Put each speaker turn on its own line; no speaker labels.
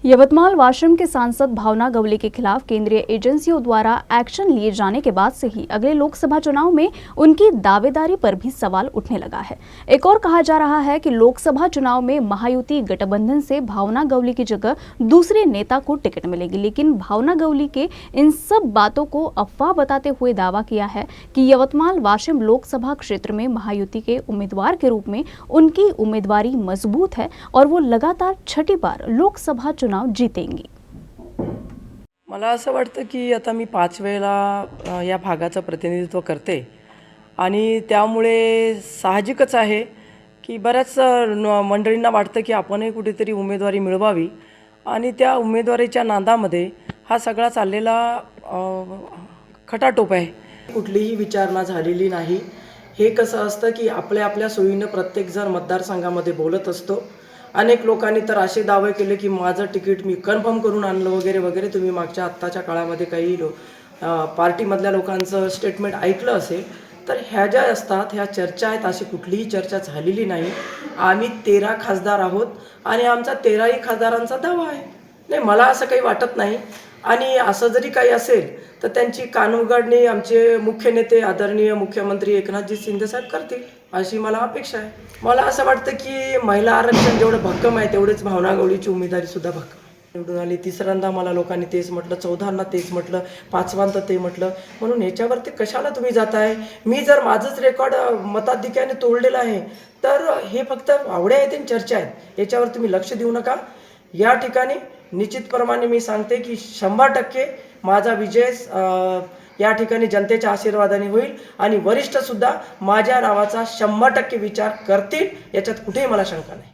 यवतमाल वाशिम के सांसद भावना गवली के खिलाफ केंद्रीय एजेंसियों द्वारा एक्शन लिए जाने के बाद से ही अगले लोकसभा चुनाव में उनकी दावेदारी पर भी सवाल उठने लगा है। एक और कहा जा रहा है कि लोकसभा चुनाव में महायुति गठबंधन से भावना गवली की जगह दूसरे नेता को टिकट मिलेगी, लेकिन भावना गवली के इन सब बातों को अफवाह बताते हुए दावा किया है कि यवतमाल वाशिम लोकसभा क्षेत्र में महायुति के उम्मीदवार के रूप में उनकी उम्मीदवारी मजबूत है और वो लगातार छठी बार लोकसभा चुनाव जितेंगी।
मला असं वाटतं की आता मी 5 वेळेला या भागाचं प्रतिनिधित्व करते आणि त्यामुळे साहजिकच आहे की बऱ्याच मंडळींना वाटतं की आपणही कुठेतरी उमेदवारी मिळवावी आणि त्या उमेदवारीच्या नादामध्ये हा सगळा चाललेला खटाटोप आहे। कुठलीही विचारणा झालेली नाही। हे कसं असतं की आपल्या सोयीने प्रत्येक जण मतदारसंघामध्ये बोलत असतो। अनेक लोकांनी तर असे दावे केले की माझं तिकीट मी कन्फर्म करून आणलं वगैरे वगैरे। तुम्ही मागच्या आत्ताच्या काळामध्ये काही पार्टीमधल्या लोकांचं स्टेटमेंट ऐकलं असेल तर ह्या ज्या असतात ह्या चर्चा आहेत, अशी कुठलीही चर्चा झालेली नाही। आम्ही 13 खासदार आहोत आणि आमचा 13ही खासदारांचा दावा आहे। नाही, मला असं काही वाटत नाही आणि असं जरी काही असेल तर त्यांची कानउघाडणी आमचे मुख्य नेते आदरणीय मुख्यमंत्री एकनाथजी शिंदे साहेब करतील अशी मला अपेक्षा आहे। मला असं वाटतं की महिला आरक्षण जेवढं भक्कम आहे तेवढेच भावना गवळीची उमेदवारी सुद्धा भक्कम निवडून आली। तिसऱ्यांदा मला लोकांनी तेच म्हटलं, 14दा तेच म्हटलं, 5वांदा ते म्हटलं, म्हणून याच्यावरती कशाला तुम्ही जाताय? मी जर माझंच रेकॉर्ड मताधिक्याने तोडलेलं आहे तर हे फक्त आवड्या आहेत आणि चर्चा आहेत, याच्यावर तुम्ही लक्ष देऊ नका। या ठिकाणी निश्चितप्रमाणे मी सांगते की 100% माझा विजय या ठिकाणी जनतेच्या आशीर्वादाने होईल आणि वरिष्ठ सुद्धा माझ्या नावाचा 100% विचार करतील, याच्यात कुठेही मला शंका नाही।